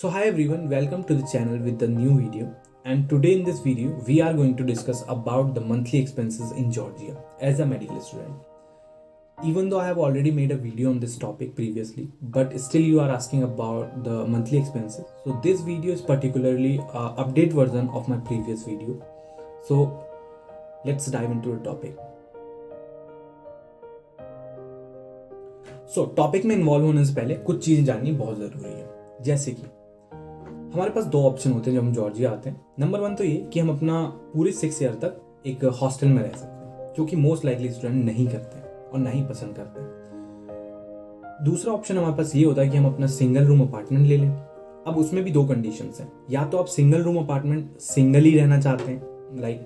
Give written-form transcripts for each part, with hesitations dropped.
So hi everyone, welcome to the channel with the new video. And today in this video, we are going to discuss about the monthly expenses in Georgia as a medical student. Even though I have already made a video on this topic previously, but still you are asking about the monthly expenses. So this video is particularly update version of my previous video. So let's dive into the topic. So topic में involve होने से पहले कुछ चीज़ें जाननी बहुत ज़रूरी है, जैसे कि हमारे पास दो ऑप्शन होते हैं जब हम जॉर्जिया आते हैं। नंबर वन तो ये कि हम अपना पूरे 6 ईयर तक एक हॉस्टल में रह सकते हैं, जो कि मोस्ट लाइकली स्टूडेंट नहीं करते हैं और ना ही पसंद करते हैं। दूसरा ऑप्शन हमारे पास ये होता है कि हम अपना सिंगल रूम अपार्टमेंट ले लें। अब उसमें भी दो कंडीशंस हैं, या तो आप सिंगल रूम अपार्टमेंट सिंगल ही रहना चाहते हैं, लाइक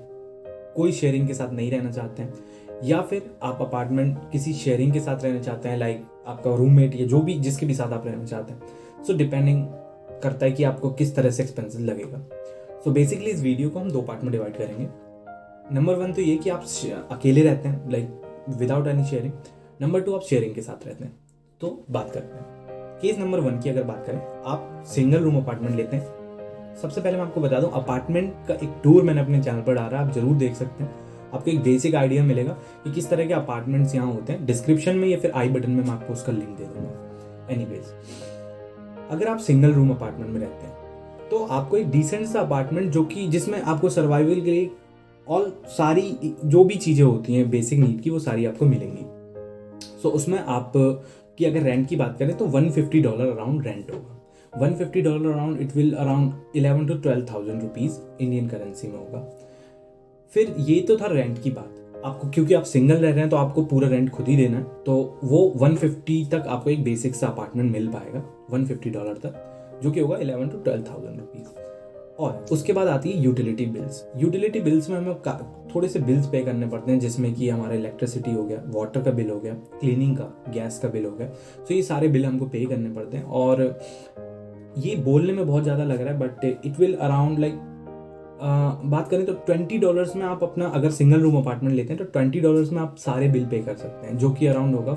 कोई शेयरिंग के साथ नहीं रहना चाहते हैं, या फिर आप अपार्टमेंट किसी शेयरिंग के साथ रहना चाहते हैं, लाइक आपका रूममेट या जो भी जिसके भी साथ आप रहना चाहते हैं। सो डिपेंडिंग करता है कि आपको किस तरह से एक्सपेंसेस लगेगा। सो बेसिकली इस वीडियो को हम दो पार्ट में डिवाइड करेंगे। नंबर वन तो ये कि आप अकेले रहते हैं, like without any sharing. Number two आप शेयरिंग के साथ रहते हैं। तो बात करते हैं केस नंबर वन की। अगर बात करें, आप सिंगल रूम अपार्टमेंट लेते हैं। सबसे पहले मैं आपको बता दूं, अपार्टमेंट का एक टूर मैंने अपने चैनल पर डाला है, आप जरूर देख सकते हैं। आपको एक बेसिक आइडिया मिलेगा कि किस तरह के अपार्टमेंट्स यहाँ होते हैं। डिस्क्रिप्शन में या फिर आई बटन में मैं आपको उसका लिंक दे दूंगा। एनीवेज, अगर आप सिंगल रूम अपार्टमेंट में रहते हैं तो आपको एक डिसेंट सा अपार्टमेंट, जो कि जिसमें आपको सर्वाइवल के लिए और सारी जो भी चीज़ें होती हैं बेसिक नीड की, वो सारी आपको मिलेंगी। सो उसमें आप की अगर रेंट की बात करें तो $150 अराउंड रेंट होगा। $150 around it will around 11,000 to 12,000 rupees Indian currency में होगा। फिर ये तो था रेंट की बात। आपको, क्योंकि आप सिंगल रह रहे हैं तो आपको पूरा रेंट खुद ही देना है, तो वो 150 तक आपको एक बेसिक सा अपार्टमेंट मिल पाएगा, $150 तक, जो कि होगा 11,000 to 12,000 रुपीज़। और उसके बाद आती है यूटिलिटी बिल्स। यूटिलिटी बिल्स में हमें थोड़े से बिल्स पे करने पड़ते हैं, जिसमें कि हमारा इलेक्ट्रिसिटी हो गया, वाटर का बिल हो गया, क्लीनिंग का, गैस का बिल हो गया। तो ये सारे बिल हमको पे करने पड़ते हैं। और ये बोलने में बहुत ज़्यादा लग रहा है, but it will around like बात करें तो $20 में आप अपना, अगर सिंगल रूम अपार्टमेंट लेते हैं तो $20 में आप सारे बिल पे कर सकते हैं, जो कि अराउंड होगा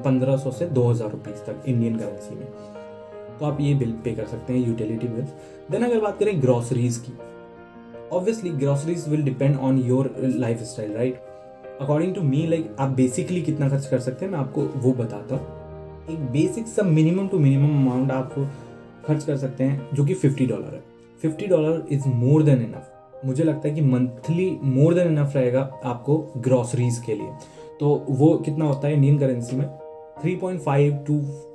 1,500 से 2,000 रुपीज़ तक इंडियन करेंसी में। तो आप ये बिल पे कर सकते हैं, यूटिलिटी बिल्स। देन अगर बात करें ग्रॉसरीज की, obviously groceries will depend on your lifestyle, right. According to me, like आप बेसिकली कितना खर्च कर सकते हैं मैं आपको वो बताता हूँ। एक बेसिक सा मिनिमम टू मिनिमम अमाउंट आप खर्च कर सकते हैं, जो कि $50 है। $50 इज मोर देन इनफ। मुझे लगता है कि मंथली मोर देन इनफ रहेगा आपको ग्रॉसरीज के लिए। तो वो कितना होता है इंडियन करेंसी में, 3.5 to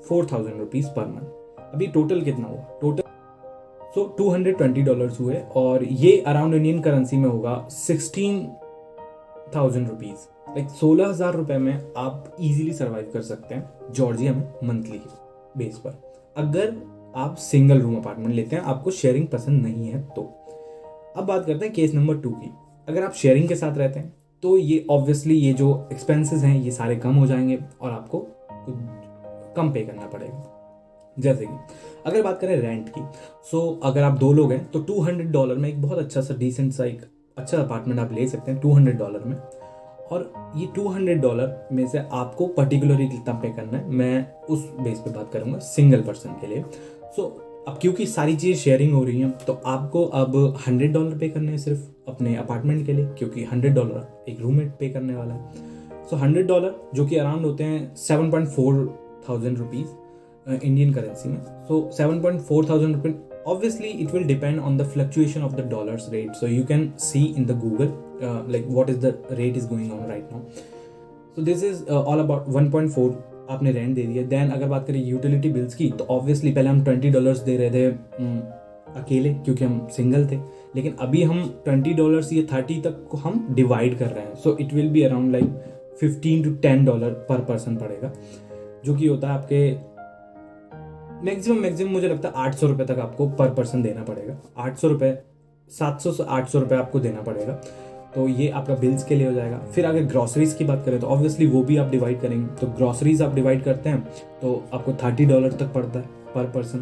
4,000 रुपीज़ पर मंथ। अभी टोटल कितना हुआ, टोटल सो $220 हुए, और ये अराउंड इंडियन करेंसी में होगा 16,000 रुपीज़। लाइक 16,000 रुपये में आप इजीली सर्वाइव कर सकते हैं जॉर्जिया में मंथली बेस पर, अगर आप सिंगल रूम अपार्टमेंट लेते हैं, आपको शेयरिंग पसंद नहीं है तो। अब बात करते हैं केस नंबर 2 की। अगर आप शेयरिंग के साथ रहते हैं तो ये ऑब्वियसली ये जो एक्सपेंसेस हैं ये सारे कम हो जाएंगे और आपको कम पे करना पड़ेगा। जैसे कि अगर बात करें रेंट की, सो अगर आप 2 लोग हैं तो $200 में एक बहुत अच्छा सा डिसेंट सा एक अच्छा अपार्टमेंट आप ले सकते हैं $200 में। और ये $200 में से आपको पर्टिकुलरली कितना पे करना है, मैं उस बेस पे बात करूंगा सिंगल पर्सन के लिए। सो अब क्योंकि सारी चीज़ शेयरिंग हो रही हैं, तो आपको अब $100 पे करने हैं सिर्फ अपने अपार्टमेंट के लिए, क्योंकि $100 एक रूममेट पे करने वाला है। सो $100 जो कि अराउंड होते हैं 7.4 थाउजेंड रुपीज़ इंडियन करेंसी में। सो 7.4 thousand rupees, obviously it will depend on the fluctuation of the dollar's rate, so you can see in the Google like what is the rate is going on right now. So this is all about 1.4 आपने rent दे दिया। Then अगर बात करें utility bills की, तो obviously पहले हम $20 दे रहे थे अकेले, क्योंकि हम सिंगल थे, लेकिन अभी हम $20 या 30 तक को हम डिवाइड कर रहे हैं। So it will be around like $15 to $10 पर पर्सन पड़ेगा, जो कि होता है आपके मैक्सिमम मुझे लगता है $800 तक आपको पर पर्सन देना पड़ेगा। 800 रुपये, 700 से 800 रुपये आपको देना पड़ेगा। तो ये आपका बिल्स के लिए हो जाएगा। फिर अगर ग्रॉसरीज की बात करें तो ऑब्वियसली वो भी आप डिवाइड करेंगे, तो ग्रॉसरीज आप डिवाइड करते हैं तो आपको $30 तक पड़ता है पर पर्सन।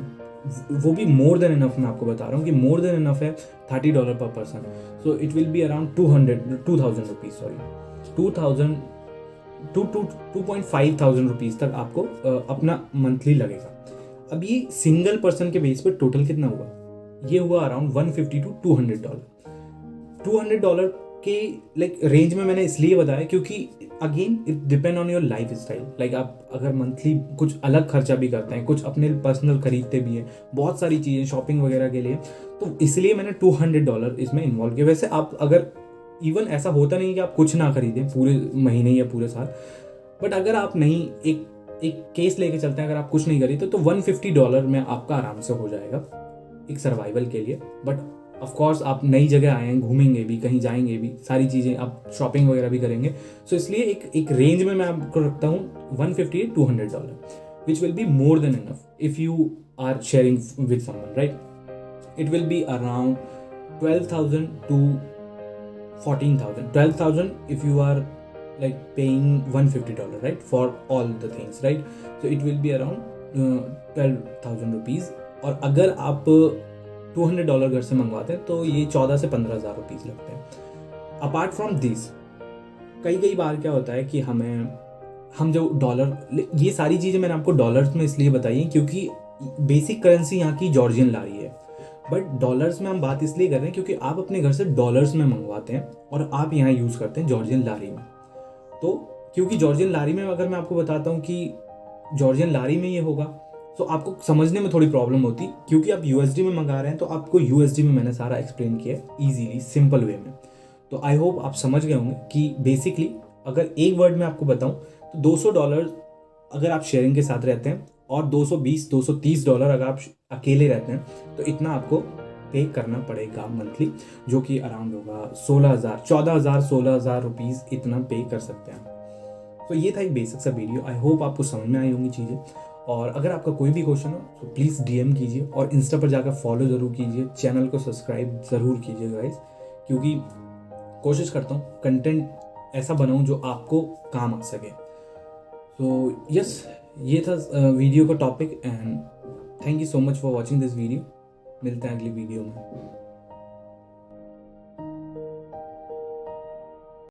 वो भी मोर देन इनफ, मैं आपको बता रहा हूँ कि मोर देन इनफ है $30 पर person. So it will be around 2,000 rupees, sorry 2,500 rupees तक आपको अपना मंथली लगेगा। अब ये सिंगल पर्सन के बेस पे टोटल कितना हुआ, ये हुआ अराउंड 150 टू $200। $200 के लाइक रेंज में मैंने इसलिए बताया क्योंकि again it depend on your life style. Like आप अगर मंथली कुछ अलग खर्चा भी करते हैं, कुछ अपने पर्सनल खरीदते भी हैं, बहुत सारी चीज़ें शॉपिंग वगैरह के लिए, तो इसलिए मैंने $200 इसमें इन्वॉल्व किया। वैसे आप अगर इवन ऐसा होता नहीं कि आप कुछ ना खरीदें पूरे महीने या पूरे साल, बट अगर आप नहीं एक केस लेके चलते हैं, अगर आप कुछ नहीं खरीदते तो $150 में आपका आराम से हो जाएगा एक सर्वाइवल के लिए। बट ऑफ कोर्स आप नई जगह आए हैं, घूमेंगे भी, कहीं जाएंगे भी, सारी चीज़ें आप शॉपिंग वगैरह भी करेंगे, सो इसलिए एक रेंज में मैं आपको रखता हूँ $150 to $200, which will be more than enough if you are sharing with someone, right. It will be around 12,000 to 14,000। 12,000 if you are like paying $150, right, for all the things, right, so it will be around 12,000 rupees। और अगर आप $200 घर से मंगवाते हैं तो ये 14 से 15,000 रुपीज़ लगते हैं। अपार्ट फ्रॉम दिस कई बार क्या होता है कि हम जो डॉलर, ये सारी चीज़ें मैंने आपको डॉलर्स में इसलिए बताई हैं क्योंकि बेसिक करेंसी यहाँ की जॉर्जियन लारी है, बट डॉलर्स में हम बात इसलिए कर रहे हैं क्योंकि आप अपने घर से डॉलर्स में मंगवाते हैं और आप यहाँ यूज़ करते हैं जॉर्जियन लारी में। तो क्योंकि जॉर्जियन लारी में अगर मैं आपको बताता हूँ कि जॉर्जियन लारी में ये होगा तो आपको समझने में थोड़ी प्रॉब्लम होती, क्योंकि आप यूएसडी में मंगा रहे हैं तो आपको यूएसडी में मैंने सारा एक्सप्लेन किया है ईजीली सिंपल वे में। तो आई होप आप समझ गए होंगे कि बेसिकली अगर एक वर्ड में आपको बताऊँ तो $200 अगर आप शेयरिंग के साथ रहते हैं और $220-230 अगर आप अकेले रहते हैं तो इतना आपको पे करना पड़ेगा मंथली, जो कि अराउंड होगा 14,000 रुपीज़ इतना पे कर सकते हैं। तो ये था एक बेसिक सा वीडियो। आई होप आपको समझ में आई होंगी चीज़ें, और अगर आपका कोई भी क्वेश्चन हो तो प्लीज़ डीएम कीजिए और इंस्टा पर जाकर फॉलो ज़रूर कीजिए, चैनल को सब्सक्राइब ज़रूर कीजिए गाइस, क्योंकि कोशिश करता हूँ कंटेंट ऐसा बनाऊँ जो आपको काम आ सके। तो यस, ये था वीडियो का topic, and thank you so much for watching this video. मिलते हैं अगली वीडियो में।